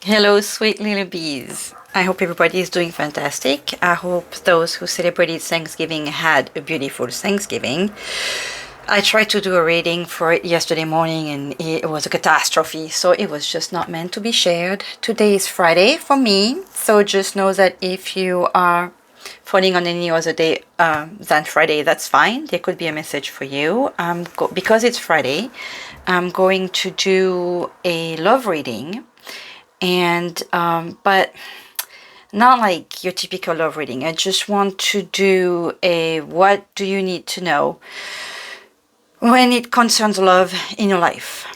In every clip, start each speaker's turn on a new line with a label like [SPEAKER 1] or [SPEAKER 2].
[SPEAKER 1] Hello, sweet little bees. I hope everybody is doing fantastic. I hope those who celebrated Thanksgiving had a beautiful Thanksgiving. I tried to do a reading for it yesterday morning and it was a catastrophe, so it was just not meant to be shared. Today is Friday for me, so just know that if you are falling on any other day than Friday, that's fine. There could be a message for you. Because it's Friday, I'm going to do a love reading, and but not like your typical love reading. I just want to do a what do you need to know when it concerns love in your life.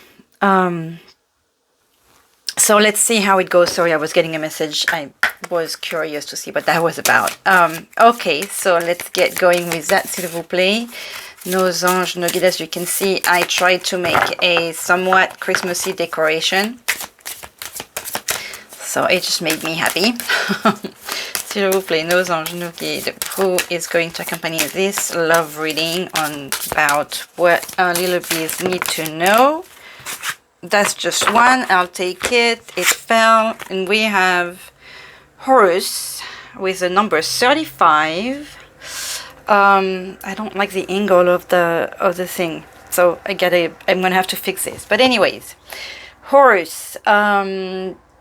[SPEAKER 1] So let's see how it goes. Sorry, I was getting a message. I was curious to see what that was about. Okay, so let's get going with that, s'il vous plaît. Nos anges, nos guides. As you can see, I tried to make a somewhat Christmassy decoration. So it just made me happy. S'il vous plaît, nos anges, nos guides. Who is going to accompany this love reading on about what our little bees need to know? That's just one. I'll take it. It fell, and we have Horus with the number 35. I don't like the angle of the thing, so I'm gonna have to fix this. But anyways, Horus,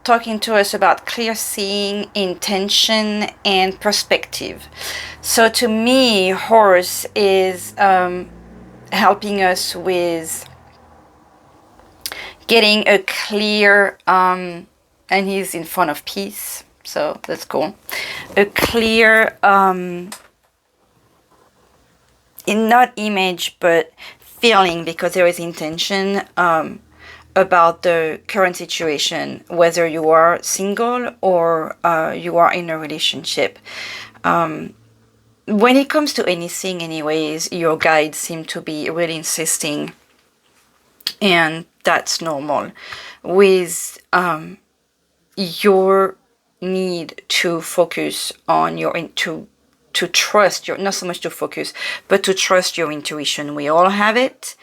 [SPEAKER 1] talking to us about clear seeing, intention, and perspective. So to me, Horus is helping us with getting a clear, and he's in front of peace, so that's cool. A clear, in not image, but feeling, because there is intention about the current situation, whether you are single or you are in a relationship. When it comes to anything anyways, your guides seem to be really insisting, and that's normal, with your need to focus on your to trust your, not so much to focus, but to trust your intuition. We all have it.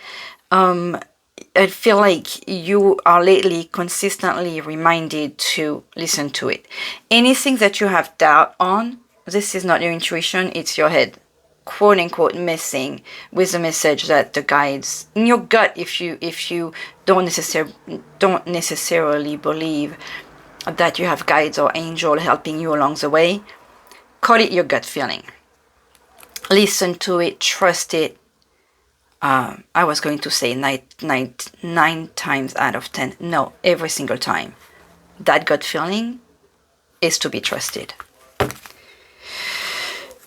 [SPEAKER 1] I feel like you are lately consistently reminded to listen to it. Anything that you have doubt on, this is not your intuition, it's your head, quote unquote, messing with the message that the guides in your gut, if you don't necessarily believe that you have guides or angel helping you along the way, call it your gut feeling. Listen to it, trust it. I was going to say 9 times out of 10. No, every single time. That gut feeling is to be trusted.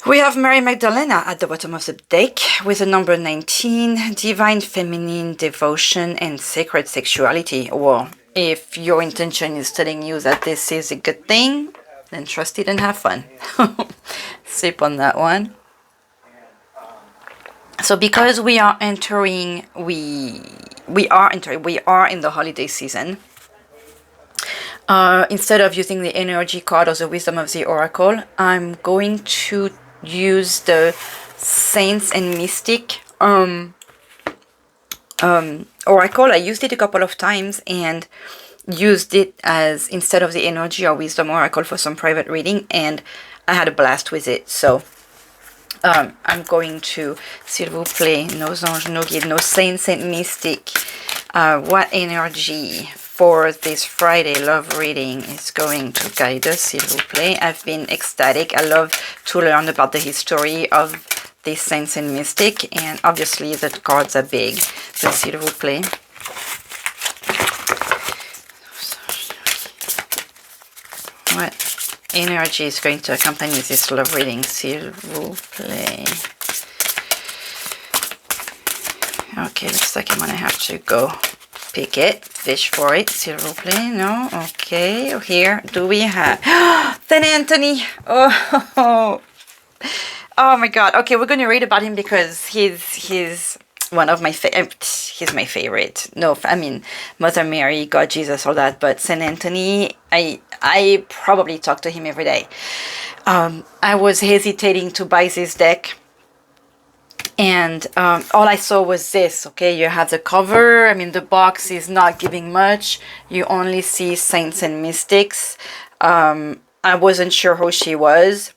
[SPEAKER 1] We have Mary Magdalena at the bottom of the deck with the number 19, divine feminine devotion and sacred sexuality. Well, if your intention is telling you that this is a good thing, then trust it and have fun. Sip on that one. So because we are in the holiday season, instead of using the energy card or the wisdom of the oracle, I'm going to use the Saints and Mystic oracle. I used it a couple of times and used it as instead of the energy or wisdom oracle for some private reading, and I had a blast with it. So I'm going to, s'il vous plaît, nos anges, nos guides, nos saints and mystic, what energy for this Friday love reading is going to guide us, s'il vous plaît. I've been ecstatic. I love to learn about the history of these saints and mystic, and obviously the cards are big, but s'il vous plaît. What energy is going to accompany this love reading, s'il vous plaît? Okay, looks like I'm gonna have to go pick it, fish for it, s'il vous plaît. No, okay. Here, do we have Saint Anthony? Oh my God. Okay, we're gonna read about him because he's one of my he's my favorite. No, I mean Mother Mary, God, Jesus, all that, but Saint Anthony, I probably talk to him every day. I was hesitating to buy this deck And all I saw was this. Okay, you have the cover. I mean, the box is not giving much. You only see saints and mystics. I wasn't sure who she was.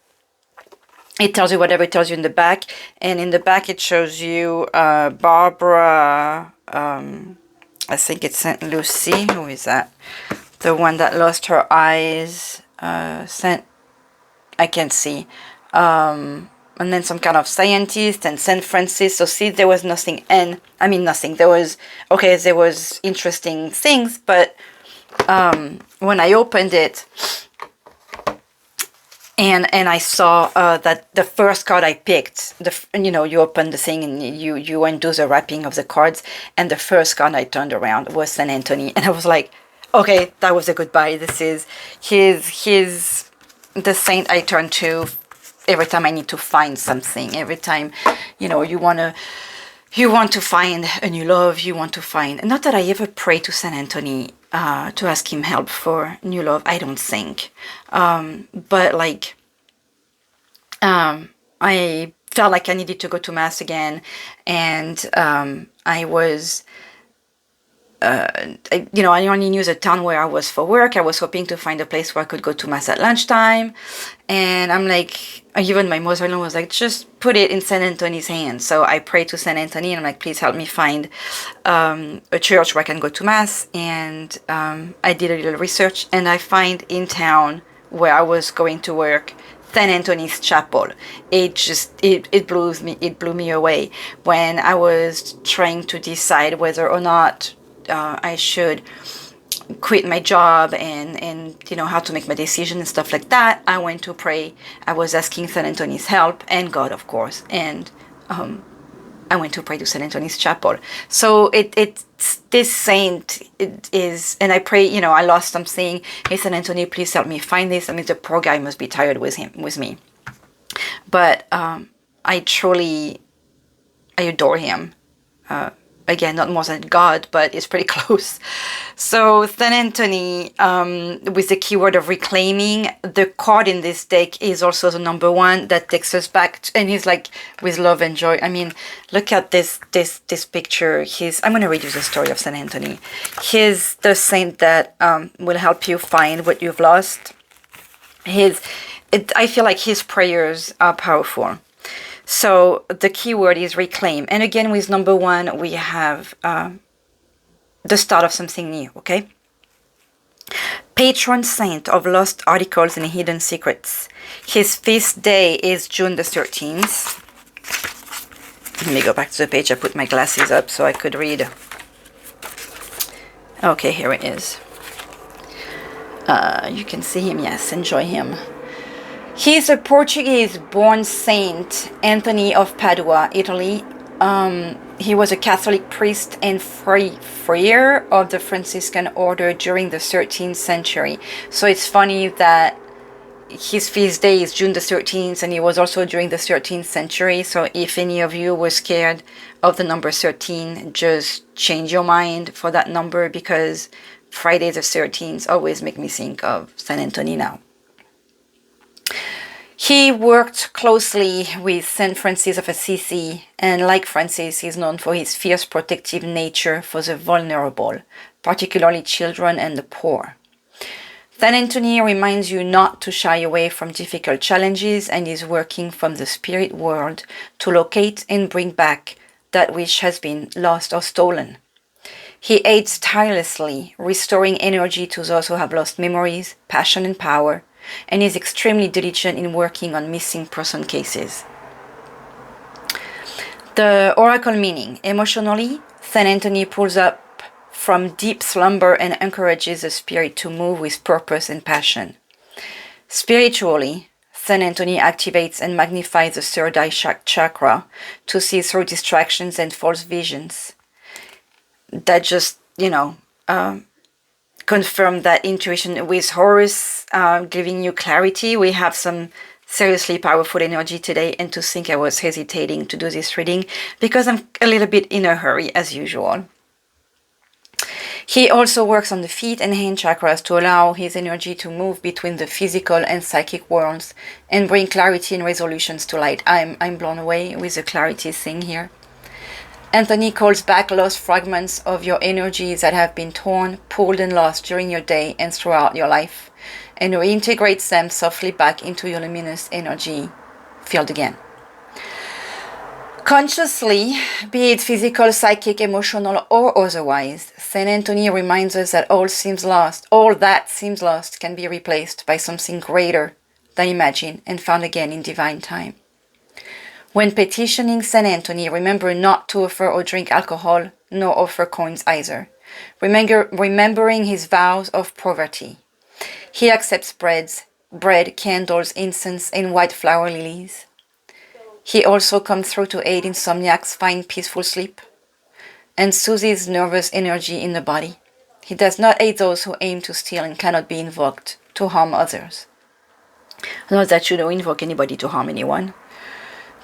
[SPEAKER 1] It tells you whatever it tells you in the back, and in the back it shows you Barbara. I think it's Saint Lucy. Who is that? The one that lost her eyes. Saint. I can't see. And then some kind of scientist and Saint Francis. So see, there was nothing, and I mean nothing. There was interesting things, but when I opened it. And I saw that the first card I picked, you open the thing and you undo the wrapping of the cards, and the first card I turned around was Saint Anthony, and I was like, okay, that was a goodbye. This is the saint I turn to every time I need to find something. Every time, you want to find a new love. You want to find. Not that I ever pray to Saint Anthony to ask him help for new love. I don't think. But like, I felt like I needed to go to mass again, and I was. I only knew the town where I was for work. I was hoping to find a place where I could go to mass at lunchtime, and I'm like, even my mother-in-law was like, just put it in Saint Anthony's hands. So I prayed to Saint Anthony, and I'm like, please help me find a church where I can go to mass. And I did a little research, and I find in town where I was going to work Saint Anthony's Chapel. It blew me away when I was trying to decide whether or not I should quit my job and how to make my decision and stuff like that. I went to pray. I was asking Saint Anthony's help and God, of course, and I went to pray to Saint Anthony's Chapel. So it's this saint. It is, and I pray. I lost something. Hey, Saint Anthony, please help me find this. I mean, the poor guy must be tired with me, but I adore him. Again, not more than God, but it's pretty close. So Saint Anthony, with the keyword of reclaiming, the card in this deck is also the number 1 that takes us back and he's like with love and joy. I mean, look at this picture. I'm going to read you the story of Saint Anthony. He's the saint that will help you find what you've lost. I feel like his prayers are powerful. So the key word is reclaim. And again, with number 1, we have the start of something new, okay? Patron saint of lost articles and hidden secrets. His feast day is June the 13th. Let me go back to the page. I put my glasses up so I could read. Okay, here it is. You can see him, yes, enjoy him. He's a Portuguese-born Saint Anthony of Padua, Italy. He was a Catholic priest and friar of the Franciscan order during the 13th century. So it's funny that his feast day is June the 13th, and he was also during the 13th century. So if any of you were scared of the number 13, just change your mind for that number, because Friday the 13th always make me think of Saint Anthony now. He worked closely with Saint Francis of Assisi, and like Francis, he's known for his fierce protective nature for the vulnerable, particularly children and the poor. Saint Anthony reminds you not to shy away from difficult challenges and is working from the spirit world to locate and bring back that which has been lost or stolen. He aids tirelessly, restoring energy to those who have lost memories, passion and power, and is extremely diligent in working on missing person cases. The oracle meaning: emotionally, Saint Anthony pulls up from deep slumber and encourages the spirit to move with purpose and passion. Spiritually, Saint Anthony activates and magnifies the third eye chakra to see through distractions and false visions. That just, confirm that intuition. With Horus giving you clarity, we have some seriously powerful energy today. And to think I was hesitating to do this reading because I'm a little bit in a hurry as usual. He also works on the feet and hand chakras to allow his energy to move between the physical and psychic worlds and bring clarity and resolutions to light. I'm blown away with the clarity thing here. Anthony calls back lost fragments of your energies that have been torn, pulled, and lost during your day and throughout your life, and reintegrates them softly back into your luminous energy field again. Consciously, be it physical, psychic, emotional, or otherwise, Saint Anthony reminds us that all that seems lost can be replaced by something greater than imagined and found again in divine time. When petitioning Saint Anthony, remember not to offer or drink alcohol, nor offer coins either, remembering his vows of poverty. He accepts bread, candles, incense, and white flower lilies. He also comes through to aid insomniacs find peaceful sleep and soothes nervous energy in the body. He does not aid those who aim to steal and cannot be invoked to harm others. Not that you don't invoke anybody to harm anyone.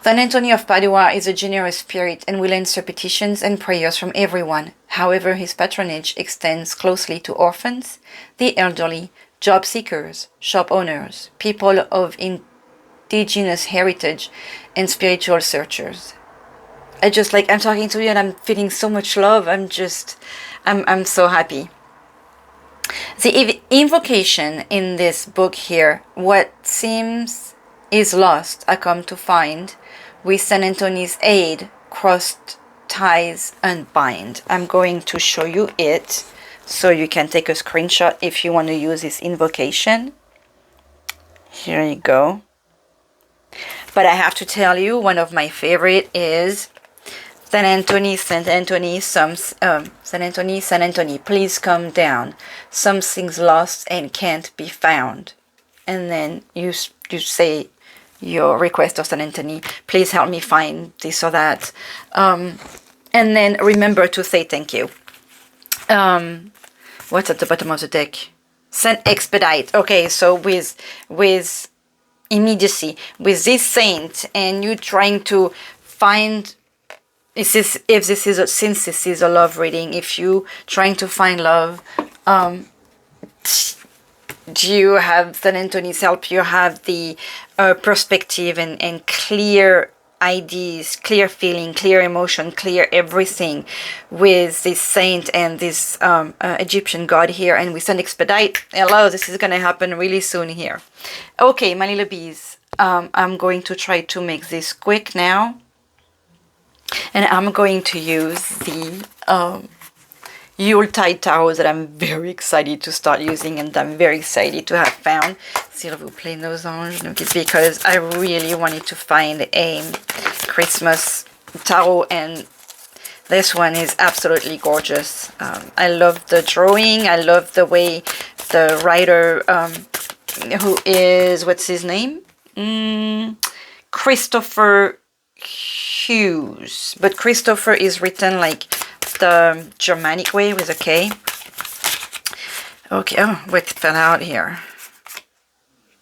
[SPEAKER 1] Saint Anthony of Padua is a generous spirit and will answer petitions and prayers from everyone. However, his patronage extends closely to orphans, the elderly, job seekers, shop owners, people of indigenous heritage, and spiritual searchers. I'm talking to you and I'm feeling so much love. I'm so happy. The invocation in this book here, what seems is lost, I come to find, with Saint Anthony's aid, crossed ties unbind. I'm going to show you it so you can take a screenshot if you want to use this invocation. Here you go. But I have to tell you, one of my favorite is Saint Anthony, please come down. Something's lost and can't be found. And then you say your request of Saint Anthony, please help me find this or that. And then remember to say thank you. What's at the bottom of the deck? Saint Expedite. Okay, so with immediacy, with this saint, and you trying to find, since this is a love reading, if you trying to find love, you have Saint Anthony's help. You have the perspective and clear ideas, clear feeling, clear emotion, clear everything with this saint and this Egyptian god here, and with Saint Expedite. Hello, this is gonna happen really soon here. Okay, my little bees, I'm going to try to make this quick now, and I'm going to use the Yuletide tarot that I'm very excited to start using, and I'm very excited to have found. S'il vous plaît, nos anges, because I really wanted to find a Christmas tarot, and this one is absolutely gorgeous. I love the drawing. I love the way the writer, who is, what's his name? Kristoffer Hughes. But Kristoffer is written like the Germanic way with a K. Okay, oh, what fell out here?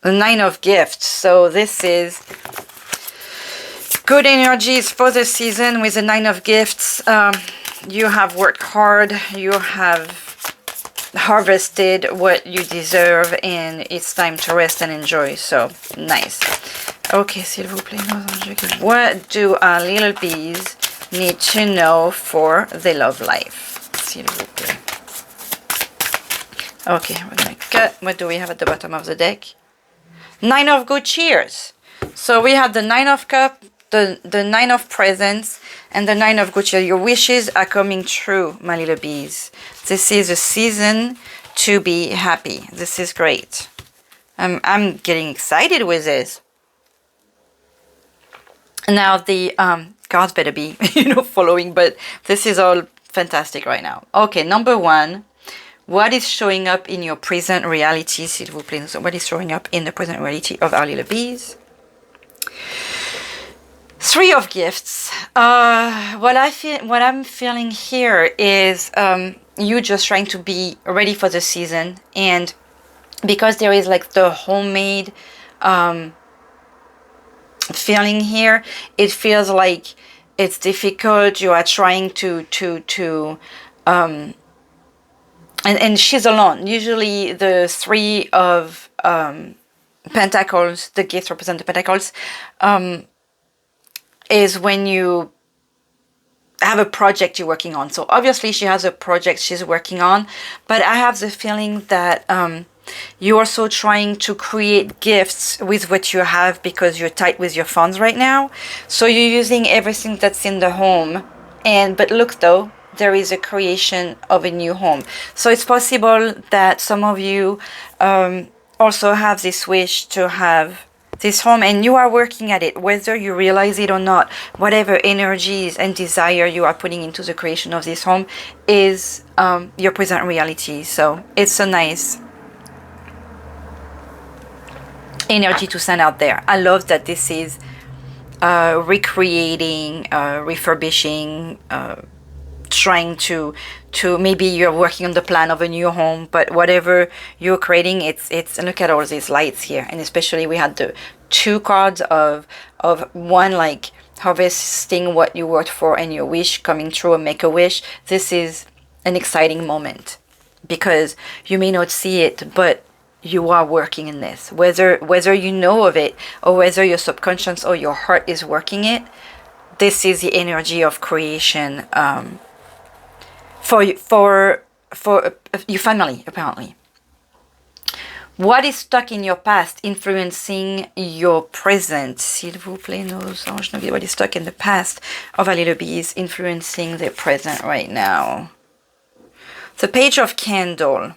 [SPEAKER 1] The Nine of Gifts. So this is good energies for the season with the Nine of Gifts. You have worked hard. You have harvested what you deserve, and it's time to rest and enjoy. So nice. Okay, s'il vous plaît, nos anges. What do our little bees need to know for the love life? S'il vous plaît. Okay, we're gonna cut. What do we have at the bottom of the deck? Nine of Good Cheers. So we have the Nine of Cups, the Nine of Presents, and the Nine of Good Cheer. Your wishes are coming true, my little bees. This is a season to be happy. This is great. I'm getting excited with this. Now the cards better be, following, but this is all fantastic right now. Okay, number one. What is showing up in your present reality, s'il vous plaît? So what is showing up in the present reality of our little bees? Three of Gifts. What I'm feeling here is you just trying to be ready for the season, and because there is like the homemade feeling here, it feels like it's difficult. You are trying to and she's alone. Usually the three of pentacles, the gifts represent the pentacles, is when you have a project you're working on. So obviously she has a project she's working on, but I have the feeling that you're also trying to create gifts with what you have because you're tight with your funds right now. So you're using everything that's in the home. But look though, there is a creation of a new home. So it's possible that some of you also have this wish to have this home, and you are working at it, whether you realize it or not. Whatever energies and desire you are putting into the creation of this home is your present reality. So it's a nice energy to send out there. I love that this is recreating, refurbishing, trying to maybe you're working on the plan of a new home, but whatever you're creating, it's look at all these lights here, and especially we had the 2 cards of one, like harvesting what you worked for and your wish coming true, and make a wish. This is an exciting moment because you may not see it, but you are working in this, whether you know of it or whether your subconscious or your heart is working it. This is the energy of creation for your family, apparently. What is stuck in your past influencing your present? S'il vous plaît, nos anges, what is stuck in the past of our little bees influencing their present right now? The Page of Candle.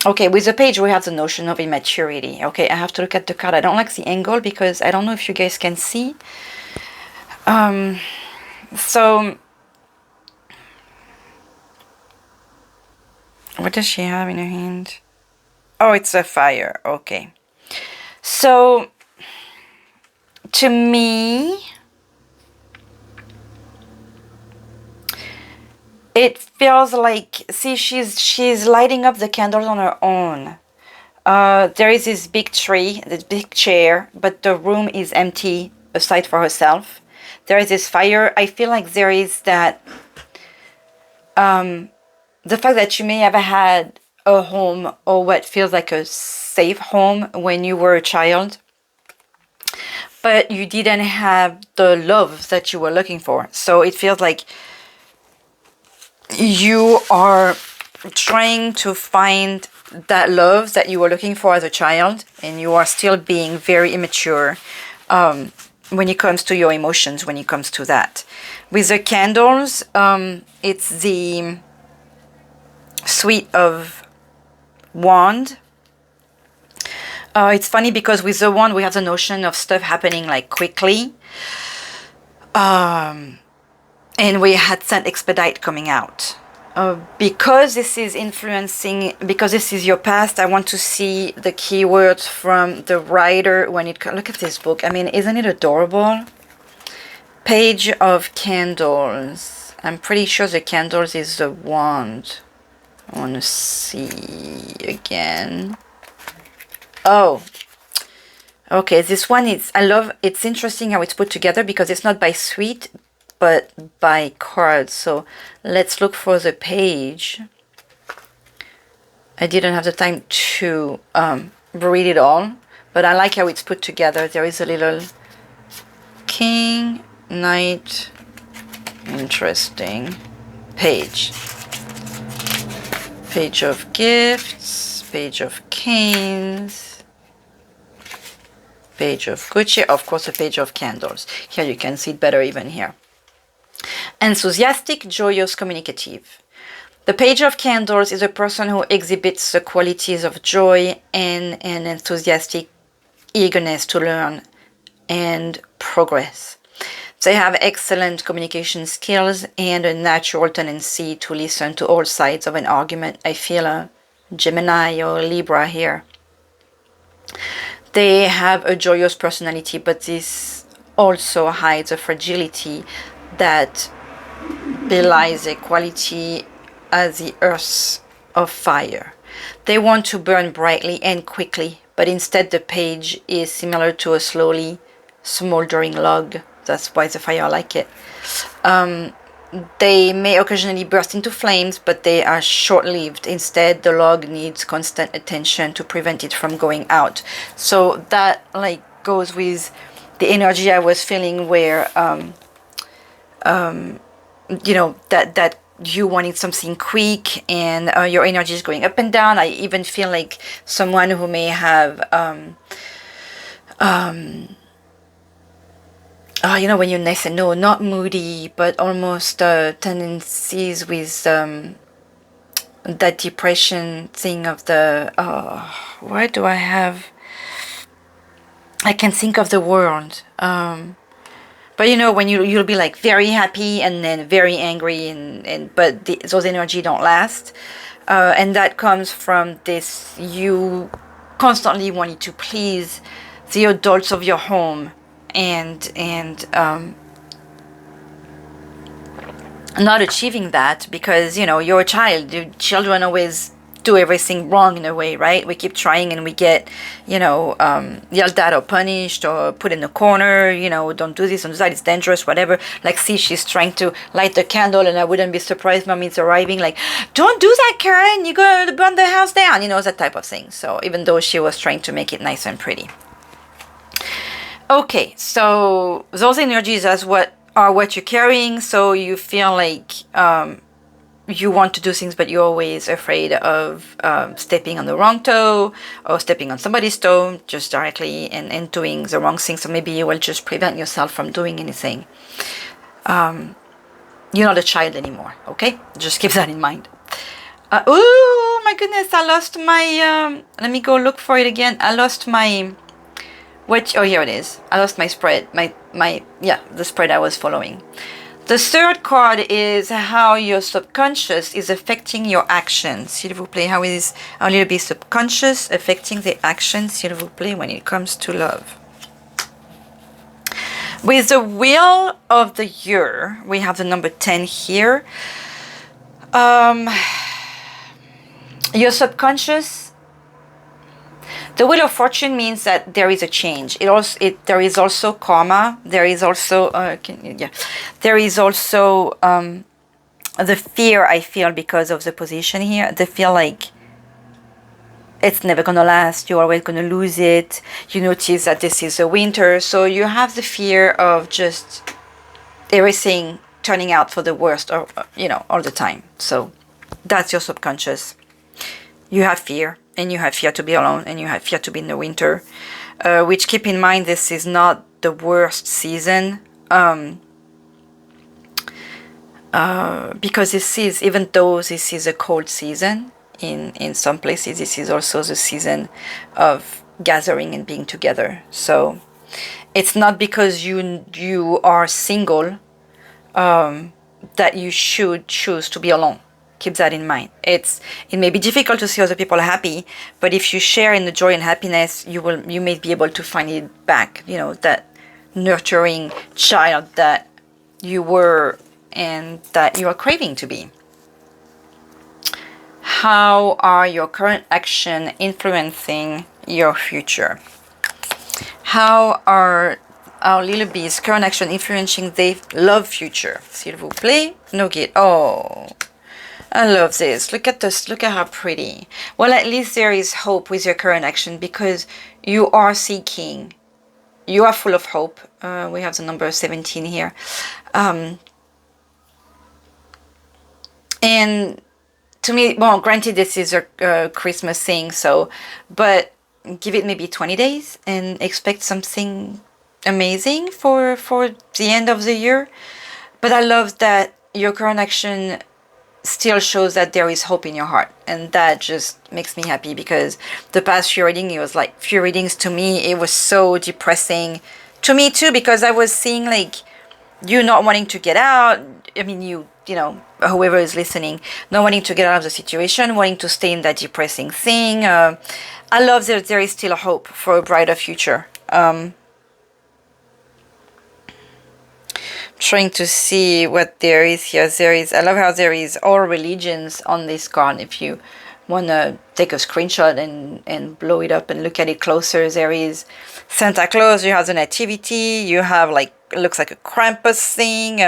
[SPEAKER 1] Okay, with the page we have the notion of immaturity. Okay, I have to look at the card. I don't like the angle because I don't know if you guys can see. So what does she have in her hand? Oh, it's a fire. Okay. So to me, it feels like, see, she's lighting up the candles on her own. There is this big tree, this big chair, but the room is empty aside for herself. There is this fire. I feel like there is that, the fact that you may have had a home or what feels like a safe home when you were a child, but you didn't have the love that you were looking for. So it feels like you are trying to find that love that you were looking for as a child, and you are still being very immature when it comes to your emotions, when it comes to that. With the candles, it's the Suite of Wand. It's funny because with the wand we have the notion of stuff happening like quickly. And we had Saint Expedite coming out. Because this is influencing, because this is your past, I want to see the keywords from the writer when it comes. Look at this book. I mean, isn't it adorable? Page of Candles. I'm pretty sure the candles is the wand. I want to see again. Oh. Okay, this one is, I love, it's interesting how it's put together because it's not by suite, but by cards. So let's look for the page. I didn't have the time to read it all, but I like how it's put together. There is a little king, knight, interesting, page. Page of gifts, page of canes, page of Gucci, of course a page of candles. Here you can see it better even here. Enthusiastic, joyous, communicative. The Page of Candles is a person who exhibits the qualities of joy and an enthusiastic eagerness to learn and progress. They have excellent communication skills and a natural tendency to listen to all sides of an argument. I feel a Gemini or Libra here. They have a joyous personality, but this also hides a fragility that belies a quality as the earth of fire. They want to burn brightly and quickly, but instead the page is similar to a slowly smoldering log. That's why the fire I like it. they may occasionally burst into flames, but they are short-lived. Instead, the log needs constant attention to prevent it from going out. So that like goes with the energy I was feeling, where you know, that you wanted something quick, and your energy is going up and down. I even feel like someone who may have you know, when you're nice and no, not moody, but almost tendencies with that depression thing of the where do I have, I can think of the word, but you know, when you'll be like very happy and then very angry, and but those energy don't last, and that comes from this, you constantly wanting to please the adults of your home, and not achieving that, because you know, you're a child. Children always do everything wrong in a way, right? We keep trying and we get, you know, yelled at or punished or put in a corner, you know, don't do this, don't do that, it's dangerous, whatever. Like, see, she's trying to light the candle, and I wouldn't be surprised mommy's arriving like, don't do that, Karen, you're gonna burn the house down, you know, that type of thing. So even though she was trying to make it nice and pretty. Okay, so those energies are what you're carrying. So you feel like you want to do things, but you're always afraid of stepping on the wrong toe, or stepping on somebody's toe just directly, and doing the wrong thing. So maybe you will just prevent yourself from doing anything. You're not a child anymore, okay? Just keep that in mind. Oh my goodness, I lost my, let me go look for it again. I lost my, oh, here it is. I lost my spread, the spread I was following. The third card is how your subconscious is affecting your actions. S'il vous plaît, how is a little bit subconscious affecting the actions, s'il vous plaît, when it comes to love. With the wheel of the year, we have the number 10 here. Your subconscious, the Wheel of Fortune means that there is a change. There is also karma. There is also there is also the fear I feel because of the position here. The feel like it's never gonna last. You're always gonna lose it. You notice that this is a winter, so you have the fear of just everything turning out for the worst, or you know, all the time. So that's your subconscious. You have fear. And you have fear to be alone, and you have fear to be in the winter, which, keep in mind, this is not the worst season, because this is, even though this is a cold season in some places, this is also the season of gathering and being together. So it's not because you are single that you should choose to be alone. Keep that in mind. It may be difficult to see other people happy, but if you share in the joy and happiness, you may be able to find it back. You know, that nurturing child that you were and that you are craving to be. How are your current action influencing your future? How are our little bees' current action influencing their love future? S'il vous plaît. No get. Oh, I love this. Look at this. Look at how pretty. Well, at least there is hope with your current action, because you are seeking. You are full of hope. We have the number 17 here. And to me, well, granted, this is a Christmas thing, so, but give it maybe 20 days and expect something amazing for the end of the year. But I love that your current action still shows that there is hope in your heart, and that just makes me happy, because the past few readings to me, it was so depressing to me too, because I was seeing like you not wanting to get out. I mean, you know, whoever is listening, not wanting to get out of the situation, wanting to stay in that depressing thing. I love that there is still a hope for a brighter future. Trying to see what there is here. I love how there is all religions on this card. If you want to take a screenshot and blow it up and look at it closer, there is Santa Claus, you have the Nativity, you have like looks like a Krampus thing.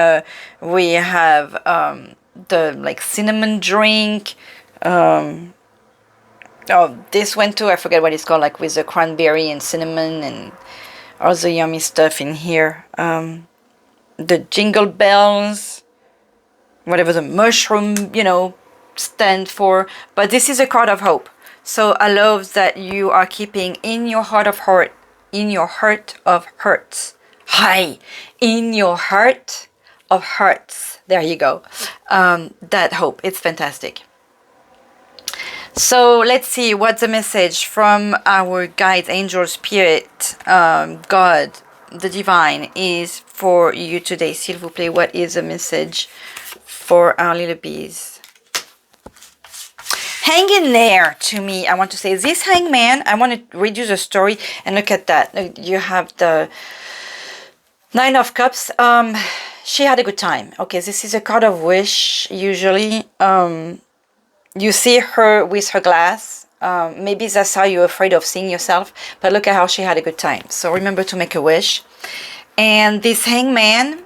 [SPEAKER 1] We have the like cinnamon drink. Oh, this one too, I forget what it's called, like with the cranberry and cinnamon and all the yummy stuff in here. The jingle bells, whatever the mushroom, stand for. But this is a card of hope. So I love that you are keeping in your heart of heart, in your heart of hearts. Hi, in your heart of hearts. There you go. That hope. It's fantastic. So let's see what the message from our guides, angel, spirit, God, the divine is for you today. S'il vous plaît, what is the message for our little bees? Hang in there to me. I want to say this hangman. I want to read you the story and look at that. You have the Nine of Cups. She had a good time. Okay, this is a card of wish usually. You see her with her glass. Maybe that's how you're afraid of seeing yourself. But look at how she had a good time. So remember to make a wish. And this hangman,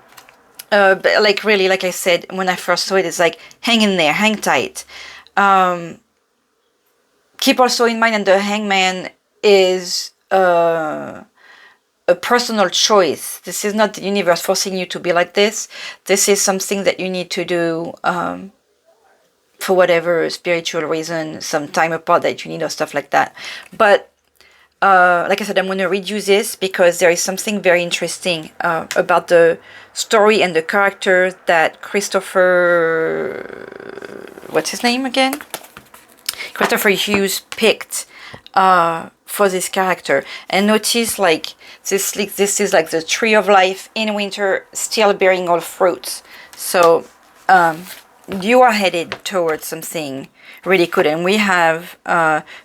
[SPEAKER 1] like really, like I said, when I first saw it, it's like, hang in there, hang tight. Keep also in mind that the hangman is a personal choice. This is not the universe forcing you to be like this. This is something that you need to do for whatever spiritual reason, some time apart that you need or stuff like that. But like I said, I'm going to read you this because there is something very interesting about the story and the character that Kristoffer, what's his name again? Kristoffer Hughes picked for this character. And notice like this is like the tree of life in winter, still bearing all fruits. So you are headed towards something really good. And we have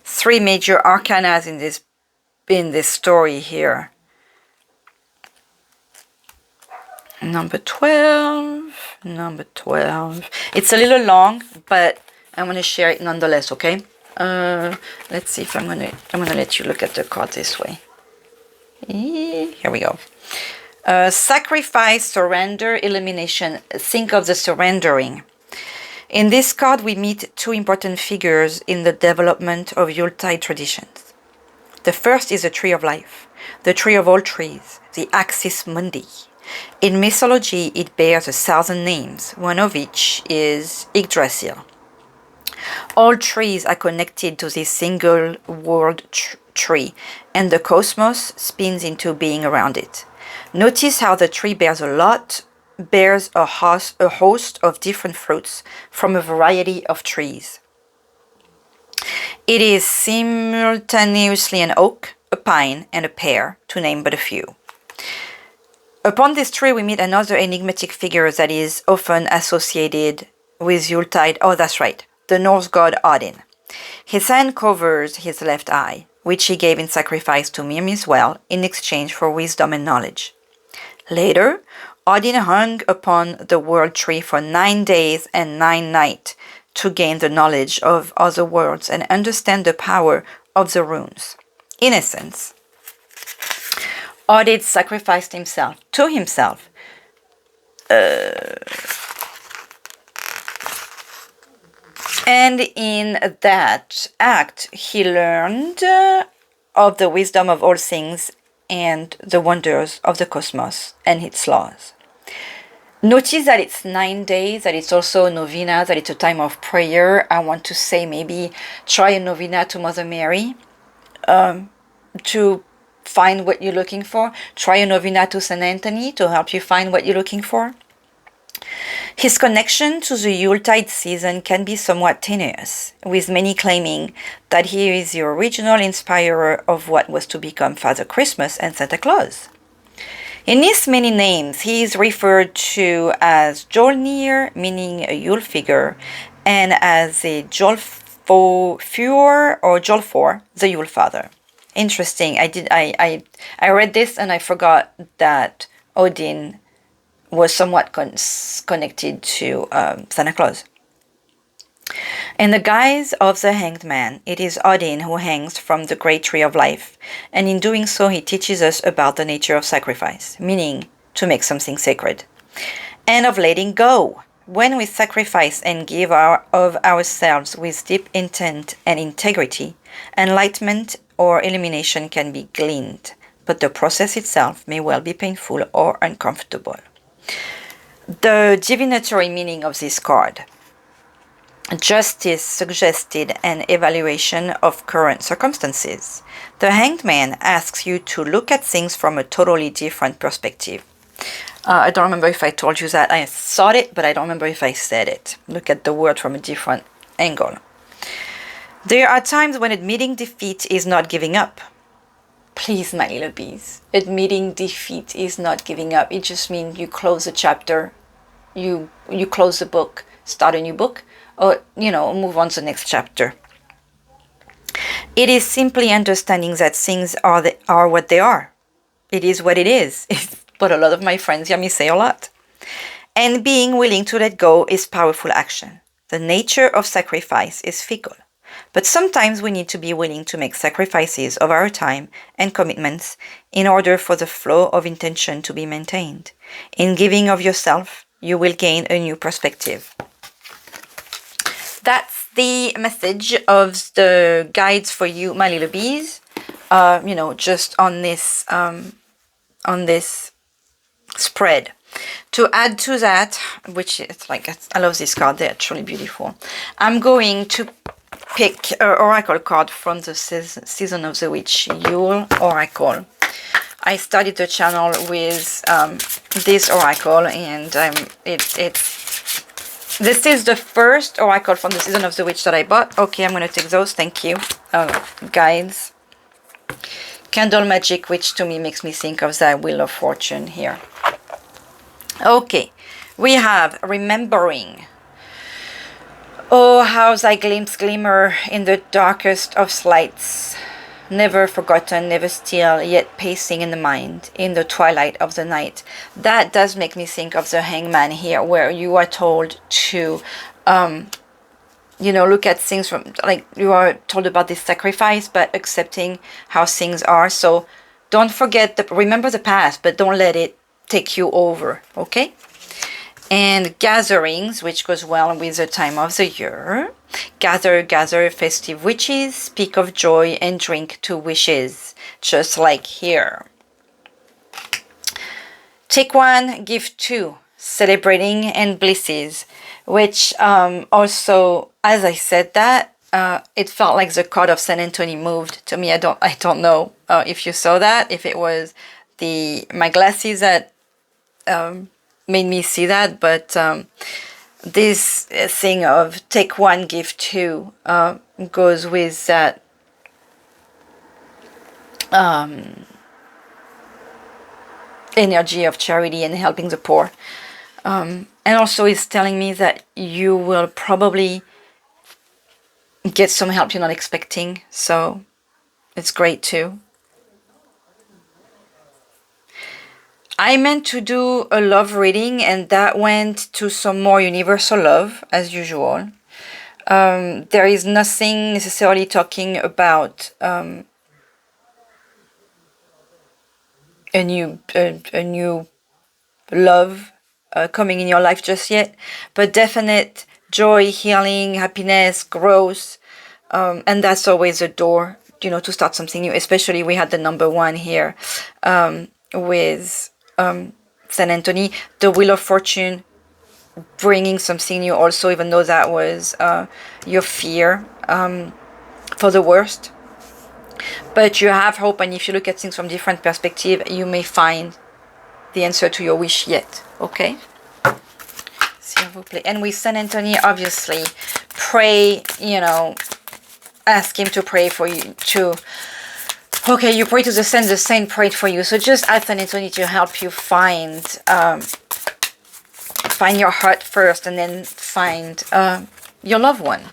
[SPEAKER 1] 3 major arcanas in this story here. Number 12. It's a little long, but I'm going to share it nonetheless, okay? Let's see if I'm going to let you look at the card this way. Here we go. Sacrifice, surrender, elimination. Think of the surrendering. In this card, we meet 2 important figures in the development of Yuletide traditions. The first is the tree of life, the tree of all trees, the Axis Mundi. In mythology, it bears 1,000 names, one of which is Yggdrasil. All trees are connected to this single world tree, and the cosmos spins into being around it. Notice how the tree bears a host of different fruits from a variety of trees. It is simultaneously an oak, a pine, and a pear, to name but a few. Upon this tree, we meet another enigmatic figure that is often associated with Yuletide. Oh, that's right, the Norse god Odin. His hand covers his left eye, which he gave in sacrifice to Maxwell in exchange for wisdom and knowledge. Later, Odin hung upon the world tree for 9 days and 9 nights to gain the knowledge of other worlds and understand the power of the runes. In essence, Odin sacrificed himself to himself. And in that act, he learned of the wisdom of all things and the wonders of the cosmos and its laws. Notice that it's 9 days, that it's also a novena, that it's a time of prayer. I want to say maybe try a novena to Mother Mary to find what you're looking for. Try a novena to St. Anthony to help you find what you're looking for. His connection to the Yuletide season can be somewhat tenuous, with many claiming that he is the original inspirer of what was to become Father Christmas and Santa Claus. In his many names, he is referred to as Jolnir, meaning a Yule figure, and as a Jolfor or Jolfor, the Yule Father. Interesting. I read this and I forgot that Odin was somewhat connected to Santa Claus. In the guise of the hanged man, it is Odin who hangs from the great tree of life, and in doing so he teaches us about the nature of sacrifice, meaning to make something sacred, and of letting go. When we sacrifice and give of ourselves with deep intent and integrity, enlightenment or illumination can be gleaned, but the process itself may well be painful or uncomfortable. The divinatory meaning of this card: justice suggested an evaluation of current circumstances. The Hanged Man asks you to look at things from a totally different perspective. I don't remember if I told you that. I thought it, but I don't remember if I said it. Look at the word from a different angle. There are times when admitting defeat is not giving up. Please, my little bees, admitting defeat is not giving up. It just means you close a chapter, you close the book, start a new book, or, move on to the next chapter. It is simply understanding that things are what they are. It is what it is. But a lot of my friends hear me say a lot. And being willing to let go is powerful action. The nature of sacrifice is fickle. But sometimes we need to be willing to make sacrifices of our time and commitments in order for the flow of intention to be maintained. In giving of yourself, you will gain a new perspective. That's the message of the guides for you, my little bees. Just on this spread. To add to that, which is I love this card, they're truly beautiful. I'm going to pick an oracle card from the Season of the Witch, Yule Oracle. I started the channel with this oracle, and this is the first oracle from the Season of the Witch that I bought. Okay, I'm going to take those, thank you. Guides. Candle magic, which to me makes me think of the Wheel of Fortune here. Okay, we have remembering. Oh, how thy glimpse glimmer in the darkest of lights, never forgotten, never still, yet pacing in the mind, in the twilight of the night. That does make me think of the Hangman here, where you are told to, look at things from, you are told about this sacrifice, but accepting how things are. So don't forget, remember the past, but don't let it take you over, okay? And gatherings, which goes well with the time of the year. Gather, gather, festive witches, speak of joy and drink to wishes, just like here. Take one, give two, celebrating and blisses, which also, as I said that, it felt like the card of San Antonio moved to me. I don't know if you saw that, if it was my glasses that made me see that, but this thing of take one, give two goes with that energy of charity and helping the poor. And also it's telling me that you will probably get some help you're not expecting, so it's great too. I meant to do a love reading, and that went to some more universal love, as usual. There is nothing necessarily talking about a new love coming in your life just yet, but definite joy, healing, happiness, growth, and that's always a door, to start something new. Especially we had the number one here with San Antonio, the Wheel of Fortune, bringing something new also, even though that was your fear for the worst. But you have hope, and if you look at things from different perspective, you may find the answer to your wish yet. Okay? And with San Antonio, obviously, pray, ask him to pray for you too. Okay, you pray to the saint prayed for you. So just ask San Antonio to help you find your heart first, and then find your loved one.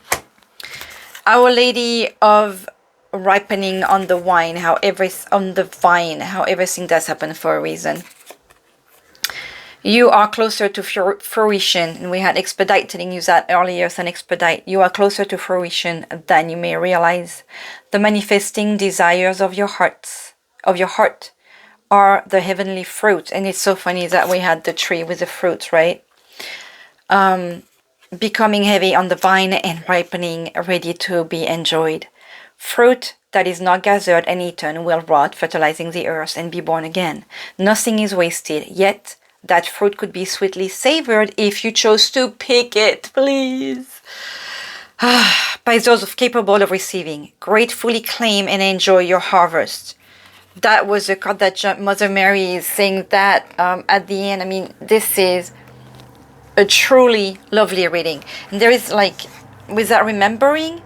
[SPEAKER 1] Our Lady of Ripening on the vine, how everything does happen for a reason. You are closer to fruition, and we had expedite telling you that earlier. Than expedite, you are closer to fruition than you may realize. The manifesting desires of your heart are the heavenly fruit. And it's so funny that we had the tree with the fruit, right? Becoming heavy on the vine and ripening, ready to be enjoyed. Fruit that is not gathered and eaten will rot, fertilizing the earth and be born again. Nothing is wasted, yet that fruit could be sweetly savored if you chose to pick it, please. By those capable of receiving, gratefully claim and enjoy your harvest. That was a card that Mother Mary is saying that at the end. I mean, this is a truly lovely reading. And there is like, with that remembering,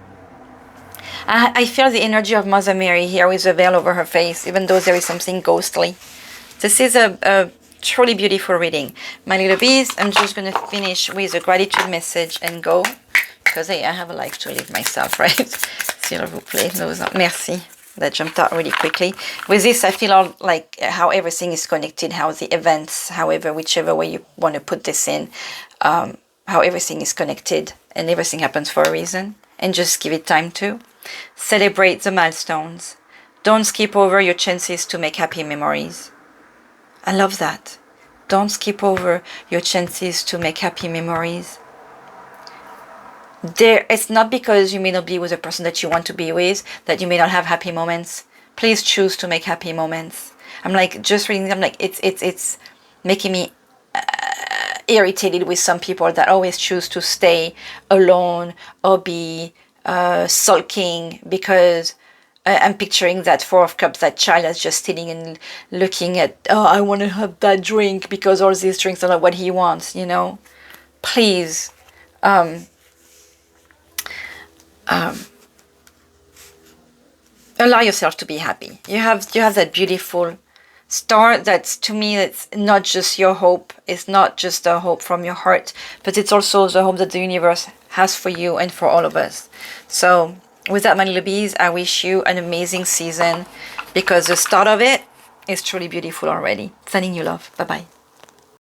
[SPEAKER 1] I feel the energy of Mother Mary here with a veil over her face, even though there is something ghostly. This is a truly beautiful reading. My little bees, I'm just going to finish with a gratitude message and go. Because hey, I have a life to live myself, right? S'il vous plaît, no, merci. That jumped out really quickly. With this, I feel all like how everything is connected, how the events, however, whichever way you want to put this in, how everything is connected and everything happens for a reason. And just give it time to. Celebrate the milestones. Don't skip over your chances to make happy memories. I love that. Don't skip over your chances to make happy memories. It's not because you may not be with a person that you want to be with that you may not have happy moments. Please choose to make happy moments. I'm like, just reading them, like it's making me irritated with some people that always choose to stay alone or be sulking because I'm picturing that Four of Cups, that child that's just sitting and looking at, oh, I want to have that drink because all these drinks are not what he wants, you know. Please, allow yourself to be happy. You have that beautiful star that's, to me, it's not just your hope. It's not just a hope from your heart, but it's also the hope that the universe has for you and for all of us. So with that, my little bees, I wish you an amazing season because the start of it is truly beautiful already. Sending you love. Bye-bye.